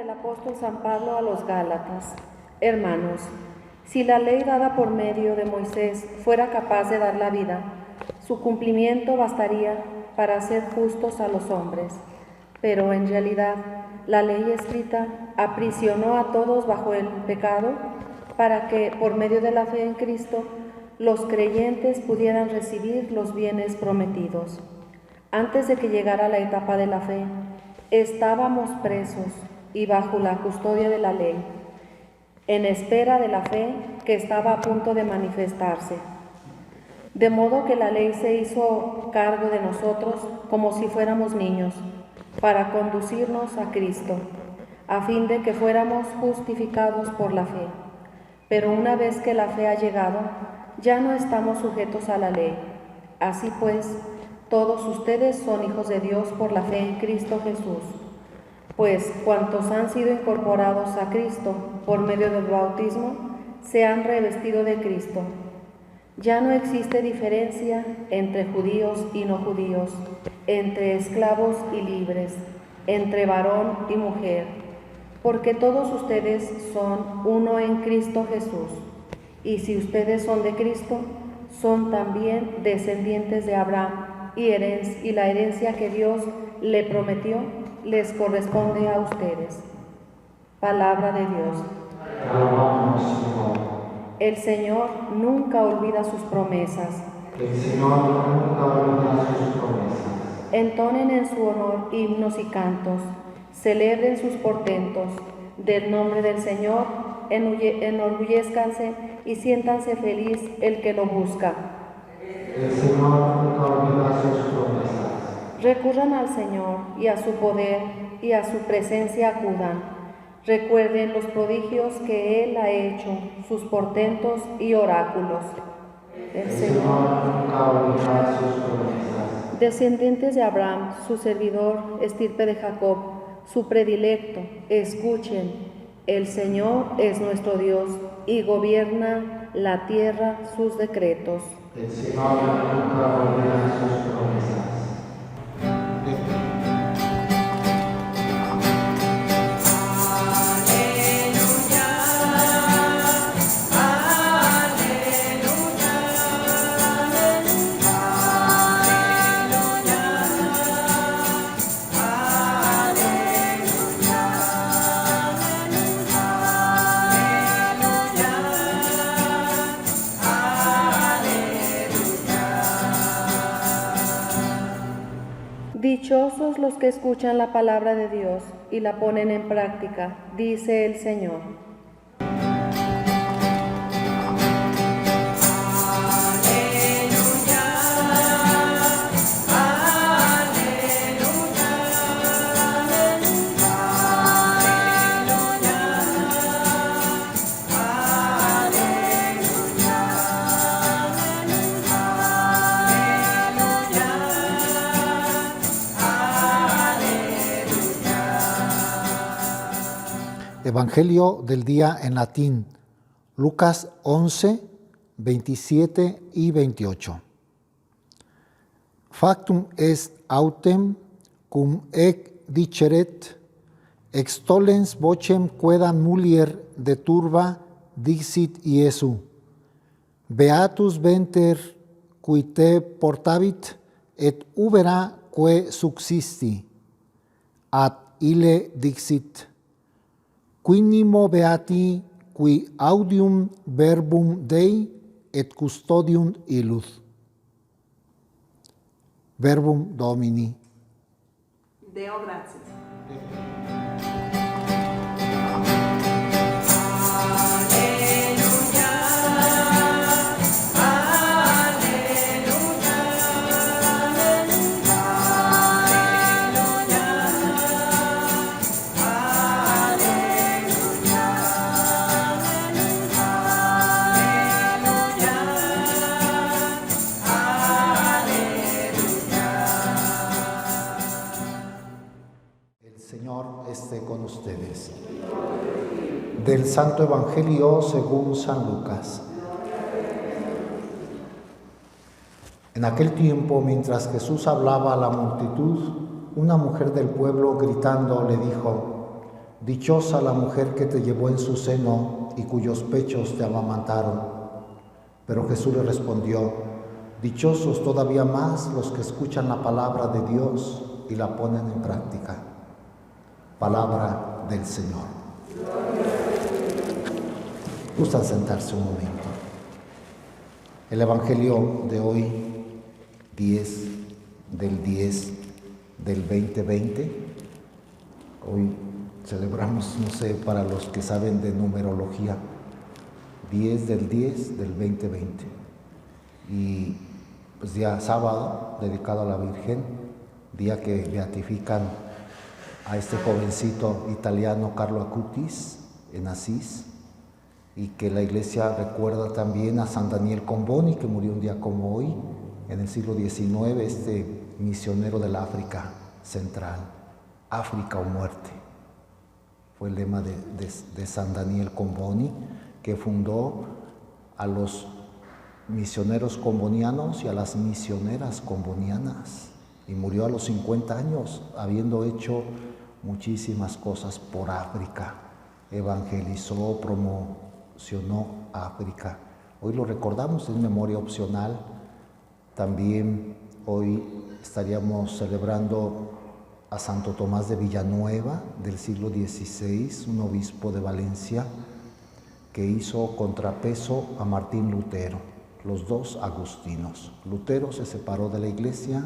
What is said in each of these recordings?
el apóstol San Pablo a los Gálatas: Hermanos, si la ley dada por medio de Moisés fuera capaz de dar la vida, su cumplimiento bastaría para hacer justos a los hombres. Pero en realidad, la ley escrita aprisionó a todos bajo el pecado para que, por medio de la fe en Cristo, los creyentes pudieran recibir los bienes prometidos. Antes de que llegara la etapa de la fe, estábamos presos y bajo la custodia de la ley, en espera de la fe que estaba a punto de manifestarse. De modo que la ley se hizo cargo de nosotros como si fuéramos niños, para conducirnos a Cristo, a fin de que fuéramos justificados por la fe. Pero una vez que la fe ha llegado, ya no estamos sujetos a la ley. Así pues, todos ustedes son hijos de Dios por la fe en Cristo Jesús. Pues cuantos han sido incorporados a Cristo por medio del bautismo, se han revestido de Cristo. Ya no existe diferencia entre judíos y no judíos, entre esclavos y libres, entre varón y mujer, porque todos ustedes son uno en Cristo Jesús. Y si ustedes son de Cristo, son también descendientes de Abraham, y la herencia que Dios le prometió les corresponde a ustedes. Palabra de Dios. Alabamos, Señor. El Señor nunca olvida sus promesas. El Señor nunca olvida sus promesas. Entonen en su honor himnos y cantos, celebren sus portentos. Del nombre del Señor enorgullezcanse y siéntanse feliz el que lo busca. El Señor nunca olvida sus promesas. Recurran al Señor y a su poder y a su presencia acudan. Recuerden los prodigios que Él ha hecho, sus portentos y oráculos. El Señor nunca olvida sus promesas. Descendientes de Abraham, su servidor, estirpe de Jacob, su predilecto, escuchen. El Señor es nuestro Dios y gobierna la tierra sus decretos. El Señor nunca olvida sus promesas. Dichosos los que escuchan la palabra de Dios y la ponen en práctica, dice el Señor. Evangelio del día en latín, Lucas 11, 27 y 28. Factum est autem cum ec diceret, extollens vocem quedam mulier de turba dixit Iesu. Beatus venter qui te portavit, et ubera que subsisti. Ad ille dixit: Quinimo beati qui audium verbum Dei et custodium illud. Verbum Domini. Deo gratias. Con ustedes. Del Santo Evangelio según San Lucas. En aquel tiempo, mientras Jesús hablaba a la multitud, una mujer del pueblo gritando le dijo: Dichosa la mujer que te llevó en su seno y cuyos pechos te amamantaron. Pero Jesús le respondió: dichosos todavía más los que escuchan la palabra de Dios y la ponen en práctica. Palabra del Señor. Gustan sentarse un momento. El Evangelio de hoy, 10 del 2020, hoy celebramos, no sé, para los que saben de numerología, 10 del 2020. Y pues día sábado, dedicado a la Virgen, día que beatifican a este jovencito italiano Carlo Acutis en Asís, y que la Iglesia recuerda también a San Daniel Comboni, que murió un día como hoy, en el siglo XIX, este misionero del África Central, África o muerte. Fue el lema de San Daniel Comboni, que fundó a los misioneros combonianos y a las misioneras combonianas, y murió a los 50 años, habiendo hecho muchísimas cosas por África. Evangelizó, promocionó África. Hoy lo recordamos, es memoria opcional. También hoy estaríamos celebrando a Santo Tomás de Villanueva, del siglo XVI, un obispo de Valencia, que hizo contrapeso a Martín Lutero, los dos agustinos. Lutero se separó de la Iglesia,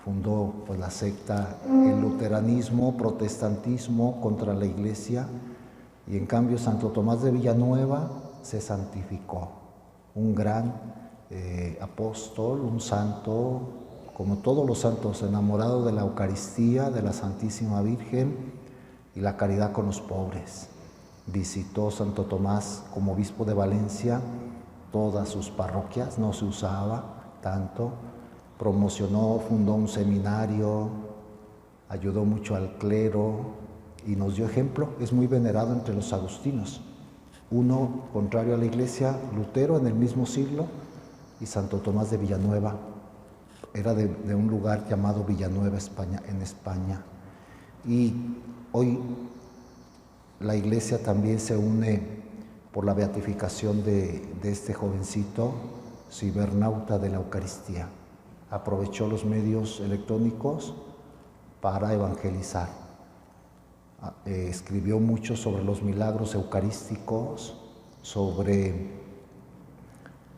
fundó pues la secta, el luteranismo, protestantismo contra la Iglesia, y en cambio Santo Tomás de Villanueva se santificó, un gran apóstol, un santo, como todos los santos, enamorado de la Eucaristía, de la Santísima Virgen y la caridad con los pobres. Visitó Santo Tomás como obispo de Valencia todas sus parroquias, no se usaba tanto, promocionó, fundó un seminario, ayudó mucho al clero y nos dio ejemplo. Es muy venerado entre los agustinos. Uno contrario a la Iglesia, Lutero en el mismo siglo, y Santo Tomás de Villanueva. Era de un lugar llamado Villanueva, España, en España. Y hoy la Iglesia también se une por la beatificación de este jovencito, cibernauta de la Eucaristía. Aprovechó los medios electrónicos para evangelizar. Escribió mucho sobre los milagros eucarísticos, sobre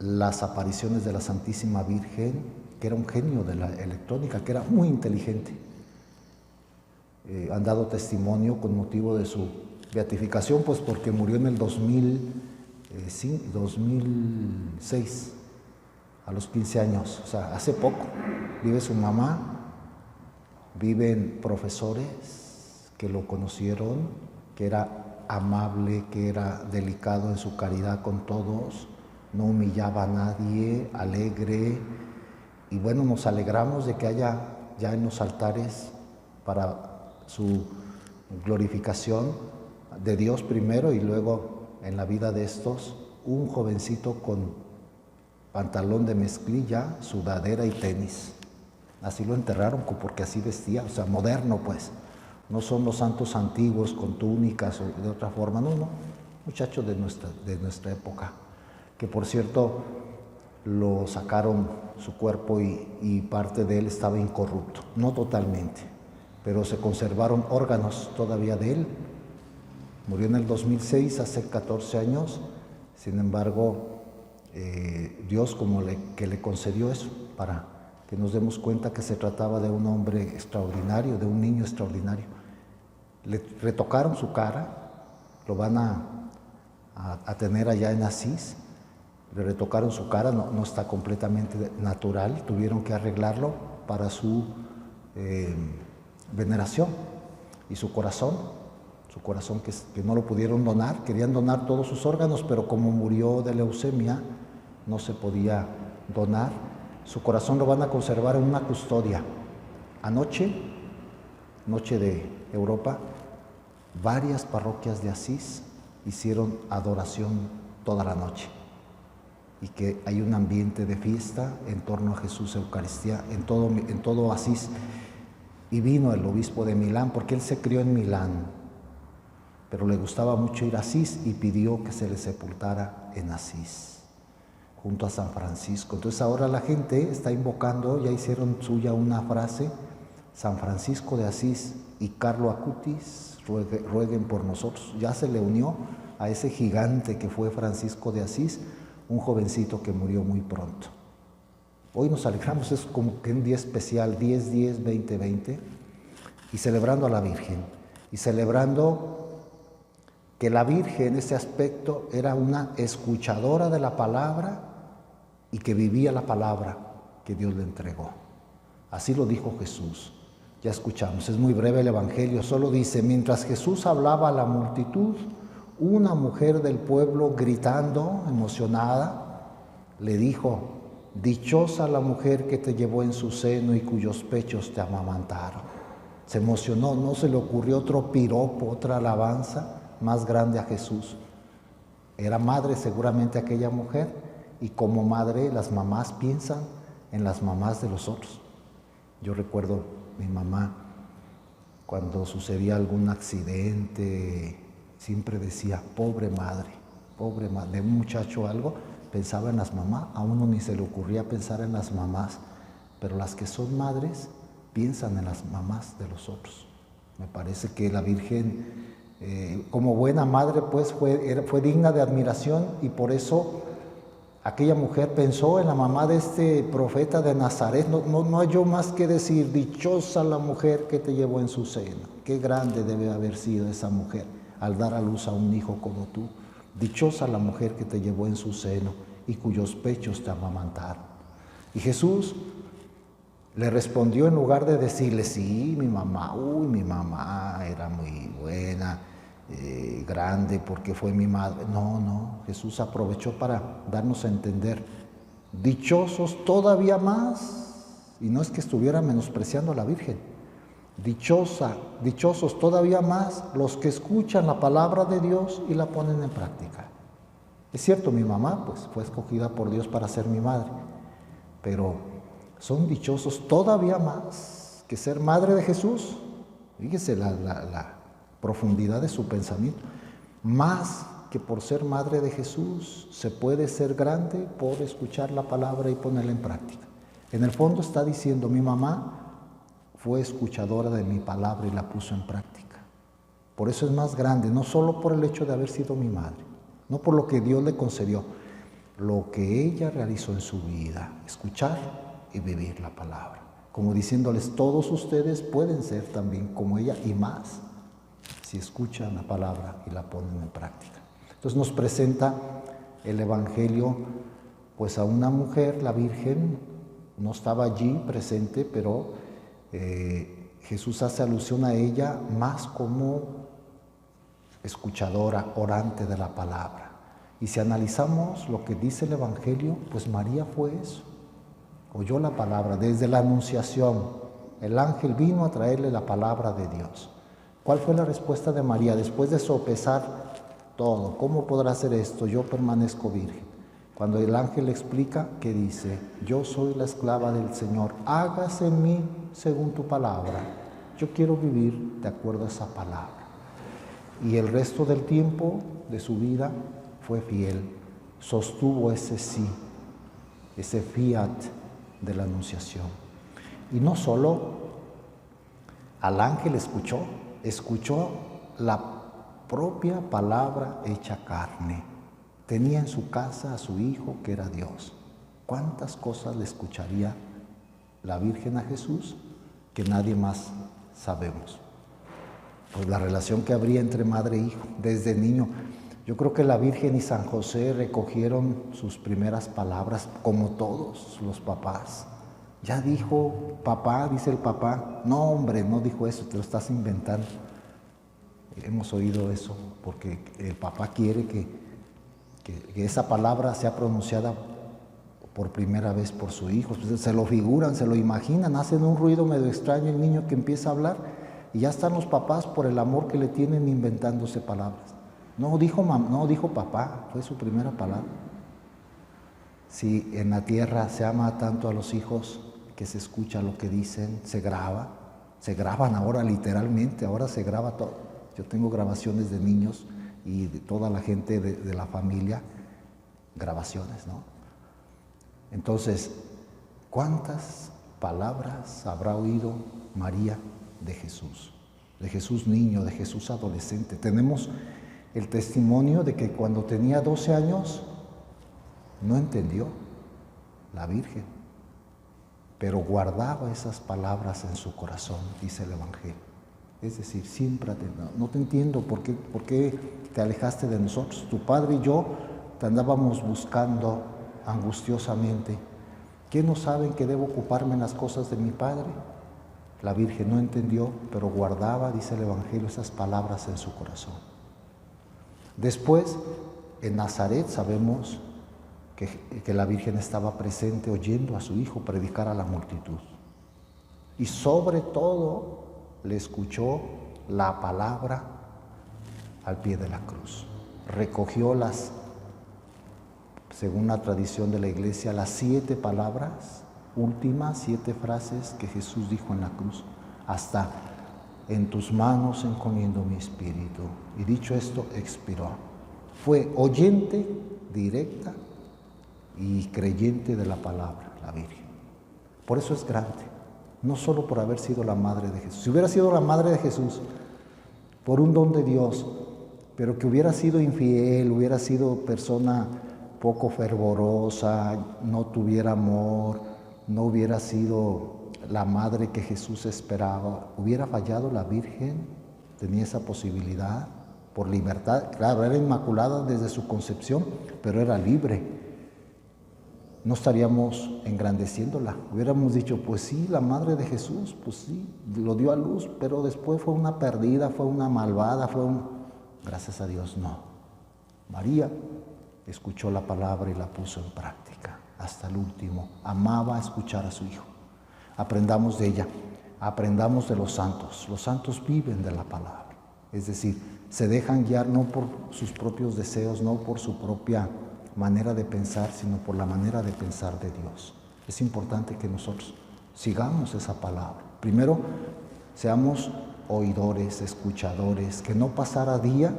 las apariciones de la Santísima Virgen, que era un genio de la electrónica, que era muy inteligente. Han dado testimonio con motivo de su beatificación, pues porque murió en el 2006, a los 15 años, o sea, hace poco. Vive su mamá, viven profesores que lo conocieron, que era amable, que era delicado en su caridad con todos, no humillaba a nadie, alegre. Y bueno, nos alegramos de que haya ya en los altares para su glorificación de Dios primero y luego en la vida de estos, un jovencito con pantalón de mezclilla, sudadera y tenis. Así lo enterraron porque así vestía, o sea, moderno pues. No son los santos antiguos con túnicas o de otra forma, no, muchachos de nuestra época, que por cierto lo sacaron su cuerpo y parte de él estaba incorrupto, no totalmente, pero se conservaron órganos todavía de él. Murió en el 2006, hace 14 años, sin embargo, Dios que le concedió eso, para que nos demos cuenta que se trataba de un hombre extraordinario, de un niño extraordinario. Le retocaron su cara, lo van a tener allá en Asís, le retocaron su cara, no está completamente natural, tuvieron que arreglarlo para su veneración, y su corazón que no lo pudieron donar, querían donar todos sus órganos, pero como murió de leucemia, no se podía donar. Su corazón lo van a conservar en una custodia. Anoche, noche de Europa, varias parroquias de Asís hicieron adoración toda la noche, y que hay un ambiente de fiesta en torno a Jesús Eucaristía en todo Asís. Y vino el obispo de Milán, porque él se crió en Milán, pero le gustaba mucho ir a Asís y pidió que se le sepultara en Asís, junto a San Francisco. Entonces ahora la gente está invocando, ya hicieron suya una frase: San Francisco de Asís y Carlo Acutis rueguen por nosotros. Ya se le unió a ese gigante que fue Francisco de Asís, un jovencito que murió muy pronto. Hoy nos alegramos, es como que un día especial, 10-10-2020, y celebrando a la Virgen, y celebrando que la Virgen en ese aspecto era una escuchadora de la palabra y que vivía la palabra que Dios le entregó. Así lo dijo Jesús. Ya escuchamos, es muy breve el Evangelio, solo dice: mientras Jesús hablaba a la multitud, una mujer del pueblo, gritando, emocionada, le dijo: dichosa la mujer que te llevó en su seno y cuyos pechos te amamantaron. Se emocionó, no se le ocurrió otro piropo, otra alabanza más grande a Jesús. Era madre seguramente aquella mujer, y como madre las mamás piensan en las mamás de los otros. Yo recuerdo mi mamá, cuando sucedía algún accidente, siempre decía: pobre madre, de un muchacho algo, pensaba en las mamás. A uno ni se le ocurría pensar en las mamás, pero las que son madres piensan en las mamás de los otros. Me parece que la Virgen, como buena madre, pues fue digna de admiración, y por eso aquella mujer pensó en la mamá de este profeta de Nazaret. No hay yo más que decir: dichosa la mujer que te llevó en su seno. Qué grande debe haber sido esa mujer al dar a luz a un hijo como tú. Dichosa la mujer que te llevó en su seno y cuyos pechos te amamantaron. Y Jesús le respondió, en lugar de decirle: sí, mi mamá era muy buena, grande, porque fue mi madre. No, Jesús aprovechó para darnos a entender: dichosos todavía más, y no es que estuviera menospreciando a la Virgen, dichosos todavía más los que escuchan la palabra de Dios y la ponen en práctica. Es cierto, mi mamá pues fue escogida por Dios para ser mi madre, pero son dichosos todavía más que ser madre de Jesús. Fíjese la profundidad de su pensamiento. Más que por ser madre de Jesús, se puede ser grande por escuchar la palabra y ponerla en práctica. En el fondo está diciendo: mi mamá fue escuchadora de mi palabra y la puso en práctica. Por eso es más grande, no solo por el hecho de haber sido mi madre, no por lo que Dios le concedió, lo que ella realizó en su vida: escuchar y vivir la palabra. Como diciéndoles: todos ustedes pueden ser también como ella y más, si escuchan la palabra y la ponen en práctica. Entonces nos presenta el Evangelio pues a una mujer, la Virgen, no estaba allí presente, pero Jesús hace alusión a ella más como escuchadora, orante de la palabra. Y si analizamos lo que dice el Evangelio, pues María fue eso. Oyó la palabra desde la anunciación. El ángel vino a traerle la palabra de Dios. ¿Cuál fue la respuesta de María después de sopesar todo? ¿Cómo podrá hacer esto? Yo permanezco virgen. Cuando el ángel le explica, ¿qué dice? Yo soy la esclava del Señor, hágase en mí según tu palabra. Yo quiero vivir de acuerdo a esa palabra. Y el resto del tiempo de su vida fue fiel, sostuvo ese sí, ese fiat de la anunciación. Y no solo al ángel escuchó la propia palabra hecha carne. Tenía en su casa a su hijo que era Dios. ¿Cuántas cosas le escucharía la Virgen a Jesús que nadie más sabemos? Pues la relación que habría entre madre e hijo desde niño. Yo creo que la Virgen y San José recogieron sus primeras palabras como todos los papás. Ya dijo papá, dice el papá. No, hombre, no dijo eso, te lo estás inventando. Hemos oído eso porque el papá quiere que esa palabra sea pronunciada por primera vez por su hijo. Pues se lo figuran, se lo imaginan, hacen un ruido medio extraño el niño que empieza a hablar y ya están los papás por el amor que le tienen inventándose palabras. No dijo papá, fue su primera palabra. Si en la tierra se ama tanto a los hijos que se escucha lo que dicen, se graban ahora literalmente, ahora se graba todo. Yo tengo grabaciones de niños y de toda la gente de la familia, grabaciones, ¿no? Entonces, ¿cuántas palabras habrá oído María de Jesús niño, de Jesús adolescente? Tenemos el testimonio de que cuando tenía 12 años no entendió la Virgen, pero guardaba esas palabras en su corazón, dice el Evangelio. Es decir, siempre no te entiendo por qué te alejaste de nosotros. Tu padre y yo te andábamos buscando angustiosamente. ¿Qué no saben que debo ocuparme en las cosas de mi padre? La Virgen no entendió, pero guardaba, dice el Evangelio, esas palabras en su corazón. Después, en Nazaret sabemos que la Virgen estaba presente oyendo a su hijo predicar a la multitud. Y sobre todo le escuchó la palabra al pie de la cruz. Recogió según la tradición de la iglesia, las 7 palabras, últimas 7 frases que Jesús dijo en la cruz, hasta en tus manos encomiendo mi espíritu. Y dicho esto, expiró. Fue oyente directa y creyente de la palabra, la Virgen. Por eso es grande, no solo por haber sido la madre de Jesús. Si hubiera sido la madre de Jesús, por un don de Dios, pero que hubiera sido infiel, hubiera sido persona poco fervorosa, no tuviera amor, no hubiera sido la madre que Jesús esperaba, hubiera fallado la Virgen, tenía esa posibilidad por libertad. Claro, era inmaculada desde su concepción, pero era libre. No estaríamos engrandeciéndola. Hubiéramos dicho, pues sí, la madre de Jesús, pues sí, lo dio a luz, pero después fue una perdida, fue una malvada, Gracias a Dios, no. María escuchó la palabra y la puso en práctica hasta el último. Amaba escuchar a su hijo. Aprendamos de ella, aprendamos de los santos. Los santos viven de la palabra. Es decir, se dejan guiar no por sus propios deseos, no por su propia manera de pensar, sino por la manera de pensar de Dios. Es importante que nosotros sigamos esa palabra. Primero, seamos oidores, escuchadores, que no pasara día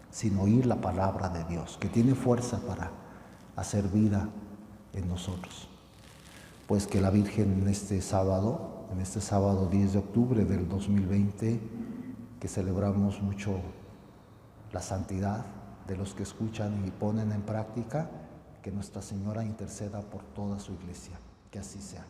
sin oír la palabra de Dios, que tiene fuerza para hacer vida en nosotros. Pues que la Virgen en este sábado 10 de octubre del 2020, que celebramos mucho la santidad de los que escuchan y ponen en práctica, que Nuestra Señora interceda por toda su iglesia. Que así sea.